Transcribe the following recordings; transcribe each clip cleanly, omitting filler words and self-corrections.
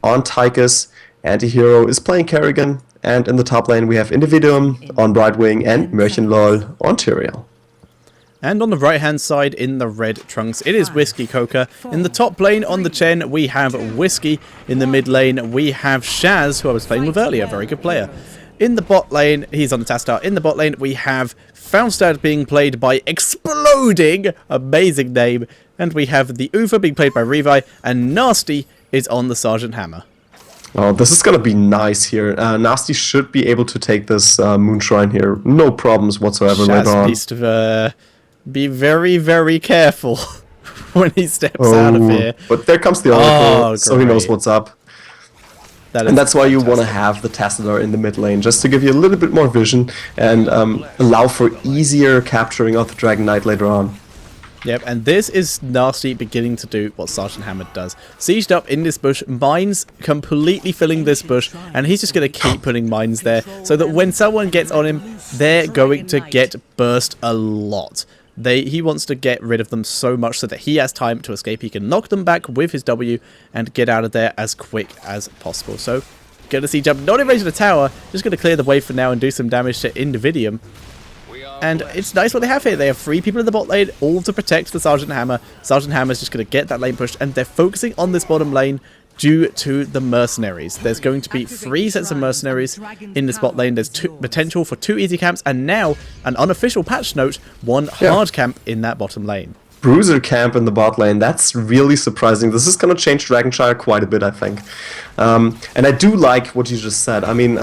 on Tychus, Antihero is playing Kerrigan, and in the top lane we have Individuum on Brightwing and Märchenlol on Tyrael. And on the right-hand side in the red trunks, it is Ouiski Coca. In the top lane on the Chen, we have Ouiski. In the mid lane, we have Shaz, who I was playing with earlier, very good player. In the bot lane, he's on the Tastar. In the bot lane, we have Faustad being played by Exploding, amazing name. And we have the Ufa being played by Revi, and Nasty is on the Sergeant Hammer. Oh, this is gonna be nice here. Nasty should be able to take this Moonshine here, no problems whatsoever later on. Shaz needs to be very, very careful when he steps out of here. But there comes the Oracle, so he knows what's up. And that's why you want to have the Tassadar in the mid lane, just to give you a little bit more vision and allow for easier capturing of the Dragon Knight later on. Yep, and this is Nasty beginning to do what Sergeant Hammer does. Sieged up in this bush, mines completely filling this bush, and he's just going to keep putting mines there, so that when someone gets on him, they're going to get burst a lot. He wants to get rid of them so much so that he has time to escape. He can knock them back with his W and get out of there as quick as possible. So, going to see jump, not in range of the tower, just going to clear the way for now and do some damage to Individuum. And it's nice what they have here. They have 3 people in the bot lane, all to protect the Sergeant Hammer. Sergeant Hammer's just going to get that lane pushed, and they're focusing on this bottom lane due to the mercenaries. There's going to be 3 sets of mercenaries in this bot lane. There's potential for 2 easy camps, and now, an unofficial patch note, 1 hard camp in that bottom lane. Bruiser camp in the bot lane, that's really surprising. This is going to change Dragonshire quite a bit, I think. And I do like what you just said. I mean,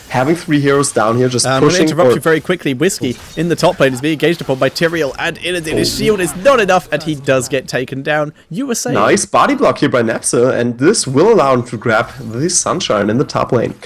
having 3 heroes down here just pushing... I'm going to interrupt you very quickly. Ouiski in the top lane is being engaged upon by Tyrael, and his shield is not enough, and he does get taken down. You were saying... Nice body block here by Nepsa, and this will allow him to grab the Sunshine in the top lane.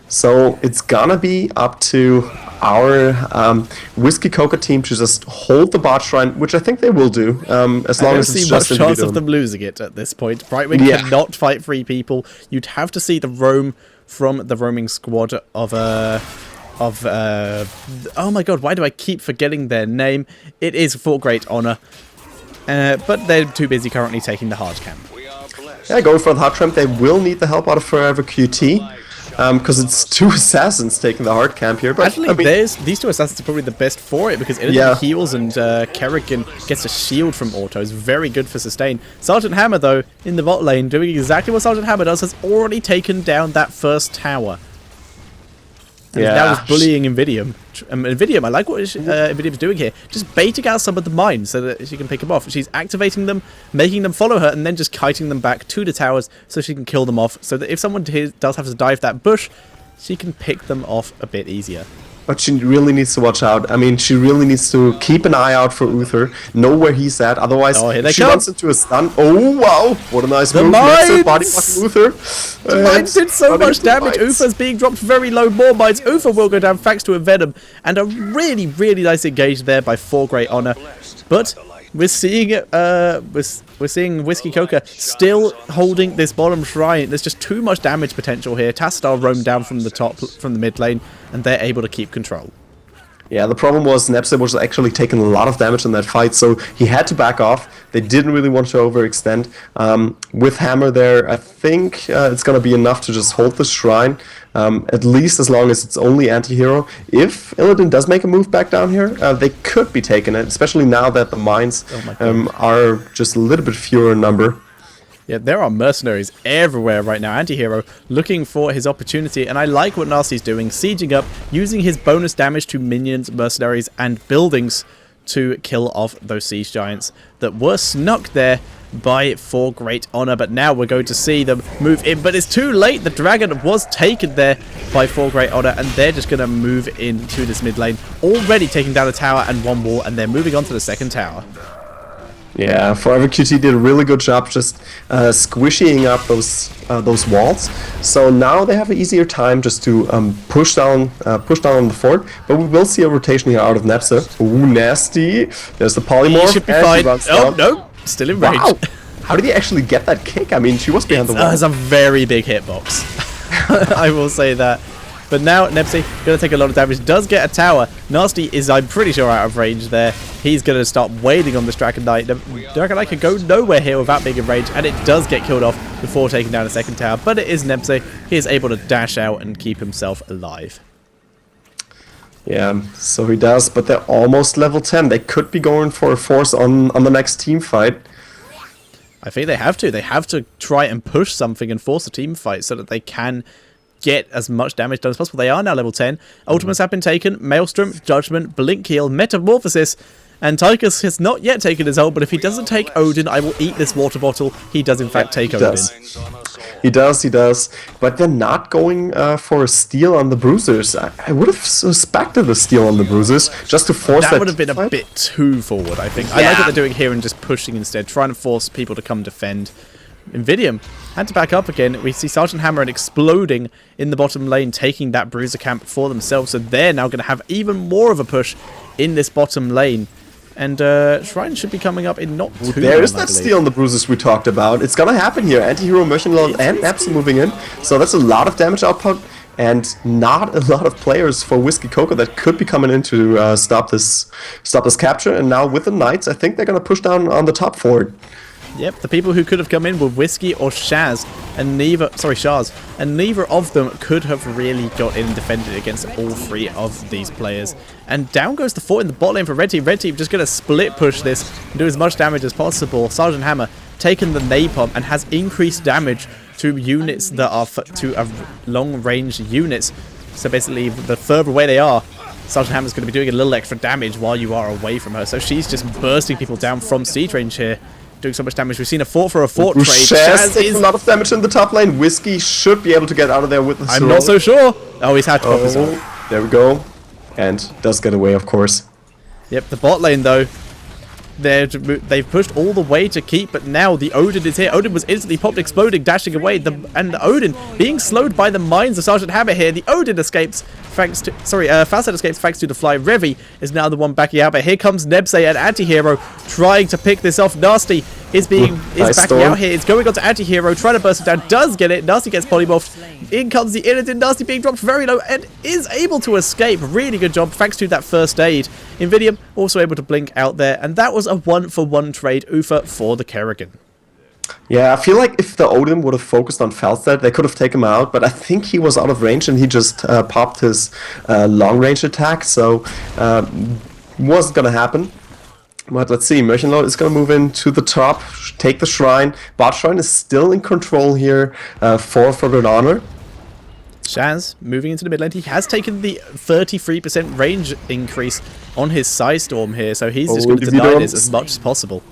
So it's gonna be up to our Ouiski Coca team to just hold the bot shrine, which I think they will do, as long as it's just much chance of them losing it at this point. Brightwing cannot fight 3 people. You'd have to see the roam from the roaming squad of oh my god, why do I keep forgetting their name? It is for Great Honor, but they're too busy currently taking the hard camp. Yeah, going for the hard camp. They will need the help out of Forever QT. Because it's 2 assassins taking the hard camp here. But actually, I mean, these 2 assassins are probably the best for it, because Illidan heals and Kerrigan gets a shield from autos. Very good for sustain. Sergeant Hammer, though, in the bot lane, doing exactly what Sergeant Hammer does, has already taken down that first tower. And now is bullying Individuum. Individuum, I like what Individuum's doing here. Just baiting out some of the mines so that she can pick them off. She's activating them, making them follow her, and then just kiting them back to the towers so she can kill them off. So that if someone does have to dive that bush, she can pick them off a bit easier. But she really needs to watch out. I mean, she really needs to keep an eye out for Uther, know where he's at. Otherwise, she runs into a stun. Oh, wow. What a nice move. Mines! Body blocking Uther. The mines did so much damage. Uther's being dropped very low. More mines. Uther will go down thanks to a Venom. And a really, really nice engage there by 4 Great Honor. But we're seeing Ouiski Coca still holding this bottom shrine. There's just too much damage potential here. Tassadar roamed down from the mid lane, and they're able to keep control. Yeah, the problem was Nepsa was actually taking a lot of damage in that fight, so he had to back off. They didn't really want to overextend. With Hammer there, I think it's going to be enough to just hold the shrine, at least as long as it's only anti-hero. If Illidan does make a move back down here, they could be taking it, especially now that the mines are just a little bit fewer in number. Yeah, there are mercenaries everywhere right now. Antihero looking for his opportunity, and I like what Nasty's doing, sieging up, using his bonus damage to minions, mercenaries, and buildings to kill off those siege giants that were snuck there by 4 Great Honor. But now we're going to see them move in, but it's too late. The dragon was taken there by 4 Great Honor, and they're just going to move into this mid lane, already taking down a tower and 1 wall, and they're moving on to the second tower. Yeah, Forever QT did a really good job just squishing up those walls. So now they have an easier time just to push down on the fort. But we will see a rotation here out of Nepsa. Ooh, nasty! There's the polymorph. He should be fine. Oh no, still in range. Wow. How did he actually get that kick? I mean, she was behind the wall. It has a very big hitbox. I will say that. But now Nebsy going to take a lot of damage, does get a tower. Nasty is, I'm pretty sure, out of range there. He's going to start waiting on this Dragon Knight. The Dragon Knight can go nowhere here without being in range, and it does get killed off before taking down a second tower. But it is Nebsy. He is able to dash out and keep himself alive. Yeah, so he does, but they're almost level 10. They could be going for a force on the next team fight. I think they have to. They have to try and push something and force a team fight so that they can get as much damage done as possible. They are now level 10. Ultimates have been taken. Maelstrom, Judgment, Blink Heal, Metamorphosis, and Tychus has not yet taken his ult, but if he doesn't take Odin, I will eat this water bottle. He does in fact take Odin. He does. But they're not going for a steal on the Bruisers. I would have suspected a steal on the Bruisers just to force that. That would have been a bit too forward, I think. Yeah. I like what they're doing here and just pushing instead, trying to force people to come defend. Invidium had to back up again. We see Sergeant Hammer exploding in the bottom lane, taking that Bruiser camp for themselves. So they're now going to have even more of a push in this bottom lane. And Shrine should be coming up in not too long, There is that steal on the Bruisers we talked about. It's gonna happen here. Anti-hero, Mission Lord, and Naps moving in. So that's a lot of damage output, and not a lot of players for Ouiski Coca that could be coming in to stop this capture. And now with the Knights, I think they're gonna push down on the top fort. Yep, the people who could have come in were Ouiski or Shaz, and Shaz, and neither of them could have really got in and defended against all three of these players. And down goes the fort in the bot lane for Red Team. Red Team just going to split push this and do as much damage as possible. Sergeant Hammer taken the napalm and has increased damage to units that are to long range units. So basically, the further away they are, Sergeant Hammer's going to be doing a little extra damage while you are away from her. So she's just bursting people down from siege range here. Doing so much damage. We've seen a fort for a fort trade. Shaz takes a lot of damage in the top lane. Ouiski should be able to get out of there with the I'm not so sure. Oh, he's had to pop his ult. There we go. And does get away, of course. Yep, the bot lane, though, they've pushed all the way to keep, but now the Odin is here. Odin was instantly popped, exploding, dashing away, and the Odin being slowed by the mines of Sergeant Hammer here. The Odin escapes thanks to, Falstad escapes thanks to the fly. Revi is now the one backing out, but here comes Nebsay and Antihero trying to pick this off. Nasty is backing out here. It's going on to Antihero, trying to burst it down, does get it. Nasty gets polymorphed. In comes the Illidan. Nasty being dropped very low and is able to escape. Really good job, thanks to that first aid. Invidium also able to blink out there, and that was a 1-for-1 trade Ufa for the Kerrigan. Yeah, I feel like if the Odin would have focused on Falstad, they could have taken him out, but I think he was out of range and he just popped his long-range attack, so wasn't going to happen. But let's see, Merchant Lord is going to move into the top, take the Shrine. Bot Shrine is still in control here for Good Honor. Shaz moving into the mid lane. He has taken the 33% range increase on his Psystorm here, so he's just going to deny this as much as possible.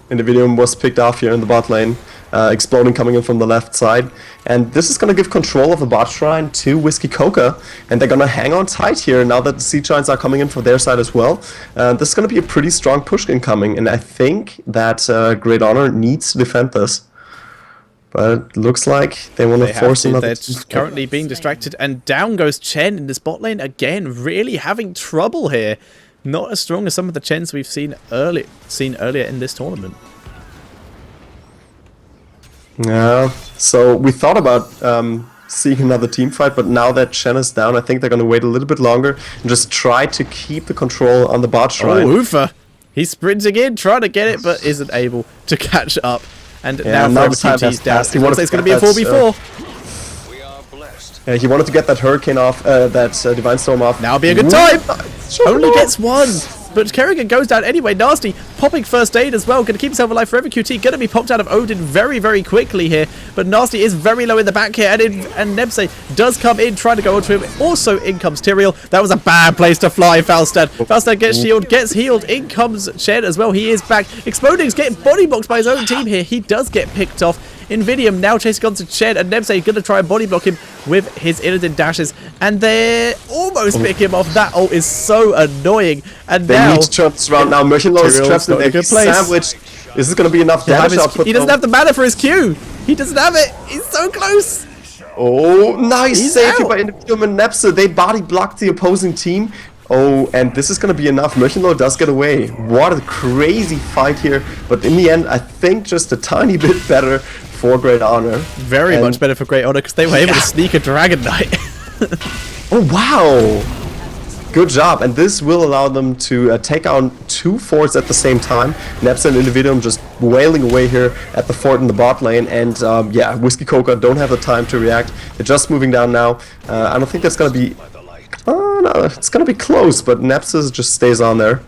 Individuum was picked off here in the bot lane, exploding coming in from the left side. And this is going to give control of the bot shrine to Ouiski Coca, and they're going to hang on tight here now that the siege giants are coming in from their side as well. This is going to be a pretty strong push incoming, and I think that Great Honor needs to defend this. But it looks like they want to force another. They're currently being distracted, and down goes Chen in this bot lane again, really having trouble here. Not as strong as some of the Chens we've seen earlier in this tournament. Yeah, so we thought about seeing another team fight, but now that Chen is down, I think they're going to wait a little bit longer and just try to keep the control on the bot shrine. Oh, Ufa! He's sprinting in, trying to get it, but isn't able to catch up. And now Forever QT's down. He wants it's going to be a 4v4. He wanted to get that Hurricane off, that Divine Storm off. Now be a good time! Only gets one! But Kerrigan goes down anyway. Nasty popping first aid as well. Going to keep himself alive. Forever QT going to be popped out of Odin very, very quickly here. But Nasty is very low in the back here. And Nebsay does come in, trying to go onto him. Also in comes Tyrael. That was a bad place to fly, Falstad. Falstad gets shielded, gets healed. In comes Shed as well. He is back. Exploding's getting body blocked by his own team here. He does get picked off. Invidium now chasing on to Shed, and Nebsay going to try and body block him with his Illidan dashes, and they almost pick him off. That ult is so annoying. And they need to turn this around now. Merchant Lord is trapped in a good place. Sandwich. This is going to be enough damage output. He doesn't have the mana for his Q. He doesn't have it. He's so close. Oh, nice save here by Invidium and Nebsay. They body blocked the opposing team. Oh, and this is going to be enough. Merchant Lord does get away. What a crazy fight here. But in the end, I think just a tiny bit better for Great Honor. Very much better for Great Honor because they were able to sneak a Dragon Knight. Oh, wow! Good job, and this will allow them to take on 2 forts at the same time. Nepsa and Individuum just wailing away here at the fort in the bot lane, and yeah, Ouiski Coca don't have the time to react. They're just moving down now. I don't think that's gonna be... Oh, no, it's gonna be close, but Nepsa just stays on there.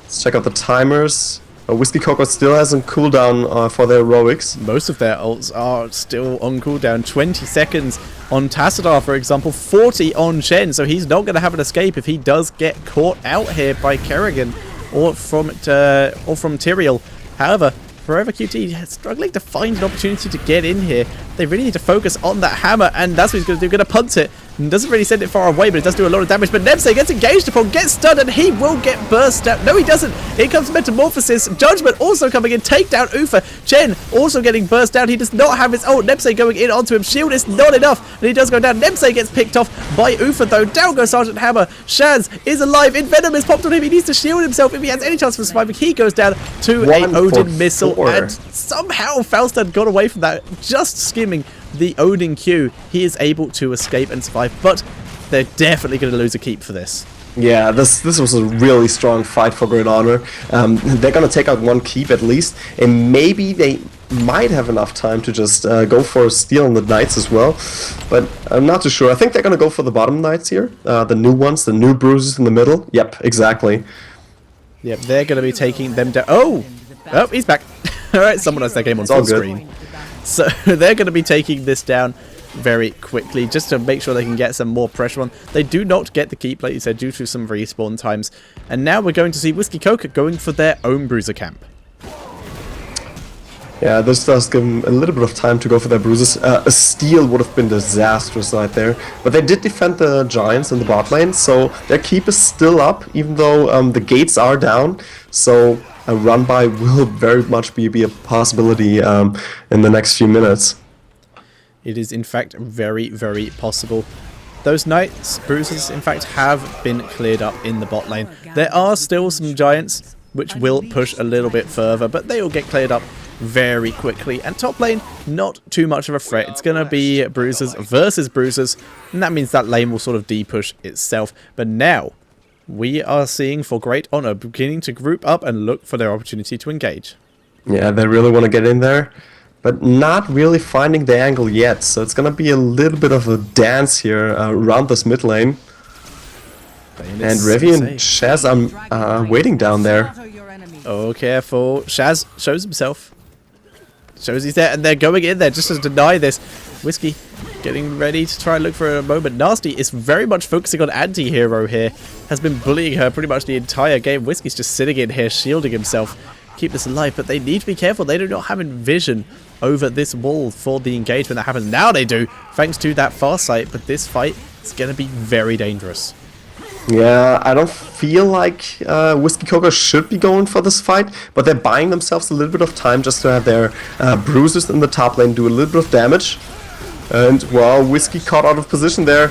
Let's check out the timers. Ouiski Coca still has a cooldown for their heroics. Most of their ults are still on cooldown. 20 seconds on Tassadar, for example. 40 on Chen, so he's not going to have an escape if he does get caught out here by Kerrigan or from Tyrael. However, Forever QT struggling to find an opportunity to get in here. They really need to focus on that hammer, and that's what he's going to do. Going to punt it. And doesn't really send it far away, but it does do a lot of damage. But Nebse gets engaged upon, gets stunned, and he will get burst out. No, he doesn't. Here comes Metamorphosis. Judgment also coming in. Take down Ufa. Chen also getting burst down. He does not have his ult. Nebse going in onto him. Shield is not enough, and he does go down. Nebse gets picked off by Ufa, though. Down goes Sergeant Hammer. Shaz is alive. Envenom is popped on him. He needs to shield himself if he has any chance of surviving. He goes down to a Odin missile, and somehow Falstad got away from that, just skimming the Odin Q. He is able to escape and survive, but they're definitely going to lose a keep for this. Yeah, this was a really strong fight for Great Honor. They're going to take out 1 keep at least, and maybe they might have enough time to just go for stealing the knights as well, but I'm not too sure. I think they're going to go for the bottom knights here, the new ones, the new bruises in the middle. Yep, exactly. Yep, they're going to be taking them down. Oh, he's back. Alright, someone has their game on full screen. So they're going to be taking this down very quickly, just to make sure they can get some more pressure on. They do not get the keep, like you said, due to some respawn times. And now we're going to see Ouiski Coca going for their own bruiser camp. Yeah, this does give them a little bit of time to go for their bruises. A steal would have been disastrous right there. But they did defend the Giants in the bot lane, so their keep is still up, even though the gates are down. So a run by will very much be a possibility in the next few minutes. It is in fact very, very possible. Those Knights bruises in fact have been cleared up in the bot lane. There are still some Giants which will push a little bit further, but they will get cleared up very quickly. And top lane, not too much of a threat. It's going to be bruisers versus bruisers, and that means that lane will sort of de-push itself. But now we are seeing for Great Honor beginning to group up and look for their opportunity to engage. Yeah, they really want to get in there, but not really finding the angle yet. So it's going to be a little bit of a dance here around this mid lane. And Revi and Shaz are waiting down there. Oh, careful. Shaz shows himself. Shows he's there, and they're going in there just to deny this. Ouiski getting ready to try and look for a moment. Nasty is very much focusing on anti-hero here. Has been bullying her pretty much the entire game. Whiskey's just sitting in here, shielding himself. Keep this alive, but they need to be careful. They do not have vision over this wall for the engagement that happens. Now they do, thanks to that Farsight, but this fight is going to be very dangerous. Yeah, I don't feel like Ouiski Coca should be going for this fight, but they're buying themselves a little bit of time just to have their bruisers in the top lane do a little bit of damage. And, well, Ouiski caught out of position there.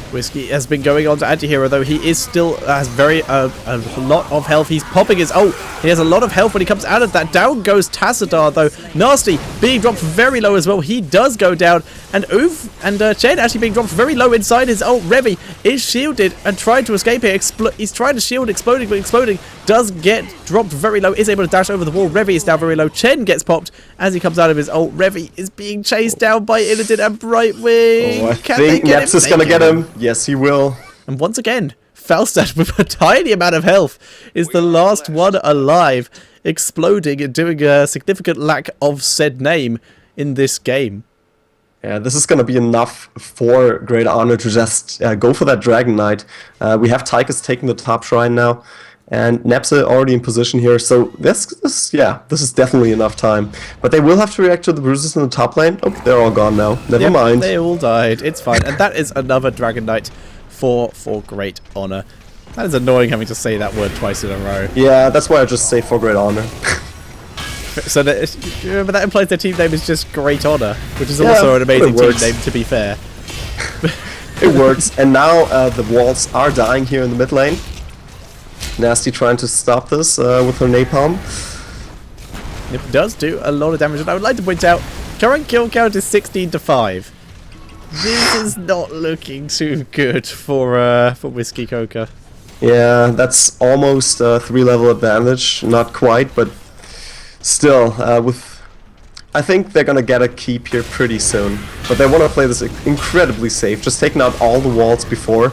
Ouiski has been going on to anti-hero, though. He is still has a lot of health. He's popping his ult. He has a lot of health when he comes out of that. Down goes Tassadar, though. Nasty being dropped very low as well. He does go down. And Oof and Chen actually being dropped very low inside his ult. Revi is shielded and trying to escape here. He's trying to shield, exploding, but exploding does get dropped very low. Is able to dash over the wall. Revi is down very low. Chen gets popped as he comes out of his ult. Revi is being chased down by Illidan and Brightwing. Oh, I think Neps is going to get him. Yes, he will. And once again, Falstad with a tiny amount of health is the last one alive, exploding and doing a significant lack of said name in this game. Yeah, this is going to be enough for Great Honor to just go for that Dragon Knight. We have Tychus taking the top shrine now, and Nepsa already in position here, so this is definitely enough time. But they will have to react to the bruises in the top lane. Oh, they're all gone now. Never mind. They all died. It's fine. And that is another Dragon Knight for Great Honor. That is annoying having to say that word twice in a row. Yeah, that's why I just say for Great Honor. So remember that implies their team name is just Great Honor, which is also an amazing team name, to be fair. It works. And now the walls are dying here in the mid lane. Nasty trying to stop this with her napalm. It does do a lot of damage, and I would like to point out current kill count is 16 to 5. This is not looking too good for Ouiski Coca. Yeah, that's almost a 3-level advantage. Not quite, but still, I think they're gonna get a keep here pretty soon. But they want to play this incredibly safe, just taking out all the walls before,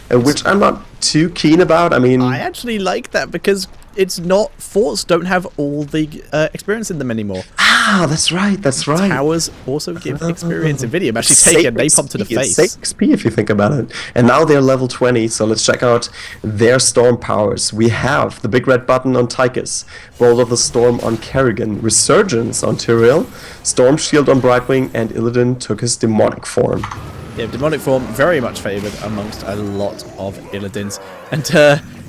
which I'm not too keen about. I mean, I actually like that because it's not forts don't have all the experience in them anymore. Ah, that's right. Towers also give experience. Nvidia actually take a napalm to the face. It's XP if you think about it. And now they're level 20, so let's check out their storm powers. We have the big red button on Tychus, Bolt of the Storm on Kerrigan, Resurgence on Tyrael, Storm Shield on Brightwing, and Illidan took his demonic form. Yeah, demonic form very much favoured amongst a lot of Illidan's. And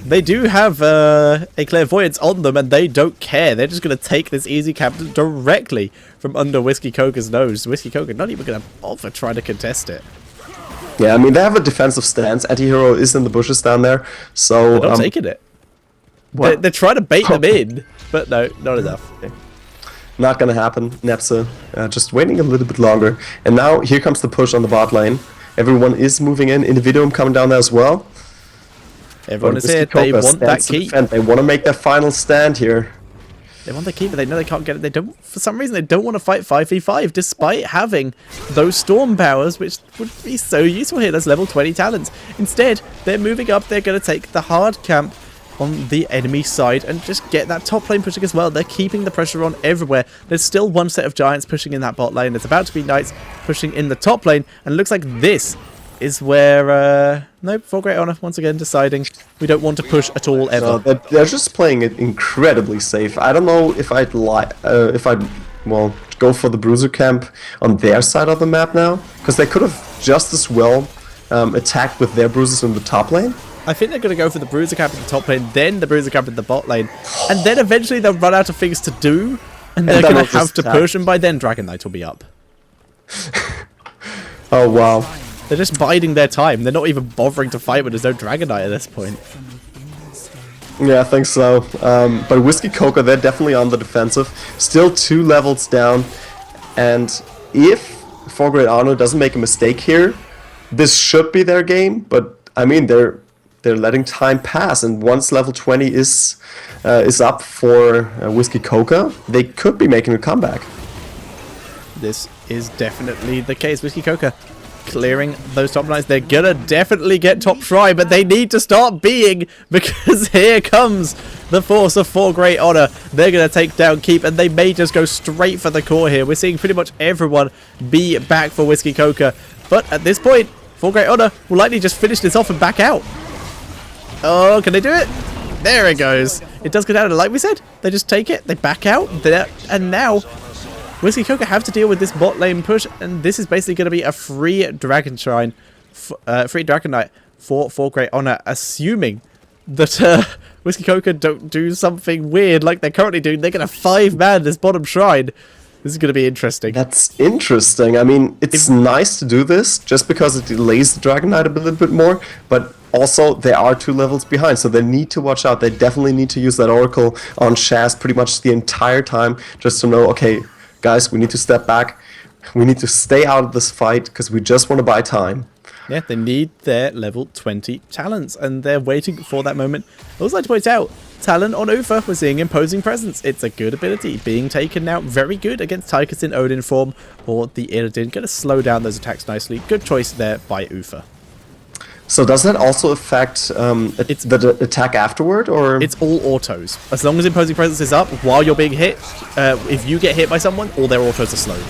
they do have a clairvoyance on them, and they don't care. They're just going to take this easy captain directly from under Ouiski Coca's nose. Ouiski Coca not even going to bother trying to contest it. Yeah, I mean, they have a defensive stance. Antihero is in the bushes down there, so... They're not taking it. They're trying to bait them in, but no, not enough. Okay. Not gonna happen. Nepsa just waiting a little bit longer. And now, here comes the push on the bot lane. Everyone is moving in. Individuum coming down there as well. Everyone is here. They want that keep. They want to make their final stand here. They want the keep, but they know they can't get it. They don't, for some reason, they don't want to fight 5v5, despite having those storm powers, which would be so useful here. That's level 20 talents. Instead, they're moving up. They're going to take the hard camp on the enemy side and just get that top lane pushing as well. They're keeping the pressure on everywhere. There's still one set of giants pushing in that bot lane. There's about to be knights pushing in the top lane, and it looks like this is where nope, for Great Honor once again deciding we don't want to push at all ever. No, they're just playing it incredibly safe. I don't know if I'd well, go for the bruiser camp on their side of the map now, because they could have just as well attacked with their bruisers in the top lane. I think they're going to go for the bruiser camp in the top lane, then the bruiser camp in the bot lane, and then eventually they'll run out of things to do, and they're going to have to push, and by then Dragon Knight will be up. Oh wow. They're just biding their time. They're not even bothering to fight when there's no Dragon Knight at this point. Yeah, I think so. But Ouiski Coca, they're definitely on the defensive. Still 2 levels down. And if For Great Honor doesn't make a mistake here, this should be their game. But, I mean, they're letting time pass. And once level 20 is up for Ouiski Coca, they could be making a comeback. This is definitely the case. Ouiski Coca clearing those top lines. They're gonna definitely get top try, but they need to start being, because here comes the force of For Great Honor. They're gonna take down Keep, and they may just go straight for the core here. We're seeing pretty much everyone be back for Ouiski Coca, but at this point, For Great Honor will likely just finish this off and back out. Oh, can they do it? There it goes. It does go down, and like we said, they just take it, they back out, and now Ouiski Coca have to deal with this bot lane push, and this is basically going to be a free Dragon Shrine, free Dragon Knight for Great Honor, assuming that Ouiski Coca don't do something weird like they're currently doing. They're going to 5-man this bottom shrine. This is going to be interesting. That's interesting. I mean, it's nice to do this, just because it delays the Dragon Knight a little bit more, but also they are 2 levels behind, so they need to watch out. They definitely need to use that Oracle on Shaz pretty much the entire time, just to know, okay, guys, we need to step back. We need to stay out of this fight because we just want to buy time. Yeah, they need their level 20 talents, and they're waiting for that moment. I would like to point out, Talon on Ufa, we're seeing Imposing Presence. It's a good ability being taken now. Very good against Tychus in Odin form, or the Illidan. Going to slow down those attacks nicely. Good choice there by Ufa. So does that also affect the attack afterward, or...? It's all autos. As long as Imposing Presence is up, while you're being hit, if you get hit by someone, all their autos are slowed.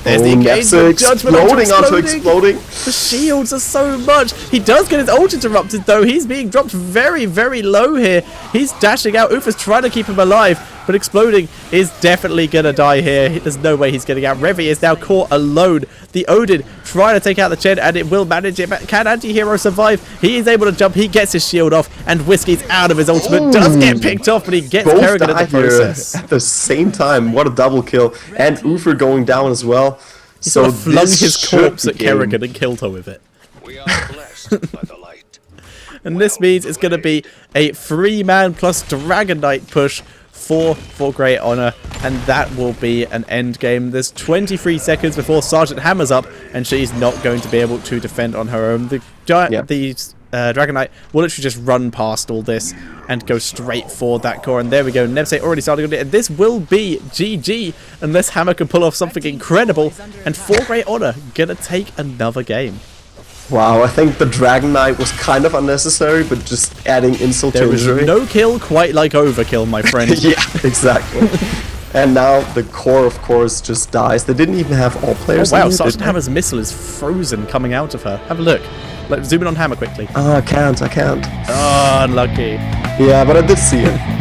There's the engagement, judgment onto exploding. The shields are so much. He does get his ult interrupted, though. He's being dropped very, very low here. He's dashing out. Ufa's trying to keep him alive, but exploding is definitely going to die here. There's no way he's getting out. Revi is now caught alone. The Odin trying to take out the Chen, and it will manage it. But can Anti-Hero survive? He is able to jump. He gets his shield off, and Ouiski's out of his ultimate. Does get picked off, but he gets Kerrigan in the process. At the same time, what a double kill. And Ufa going down as well. He sort of flung his corpse at Kerrigan and killed her with it. We are blessed by the light. And this means it's going to be a 3-man plus Dragon Knight push for Great Honor, and that will be an end game. There's 23 seconds before Sergeant Hammer's up, and she's not going to be able to defend on her own. The giant, Dragon Knight will literally just run past all this and go straight for that core. And there we go. Nebsay already starting on it. And this will be GG unless Hammer can pull off something incredible. And for Great Honor, gonna take another game. Wow, I think the Dragon Knight was kind of unnecessary, but just adding insult to injury. There is no kill quite like overkill, my friend. Yeah, exactly. And now the core, of course, just dies. They didn't even have all players. Oh wow, Sergeant Hammer's missile is frozen coming out of her. Have a look. Let's zoom in on Hammer quickly. Oh, I can't. Oh, unlucky. Yeah, but I did see it.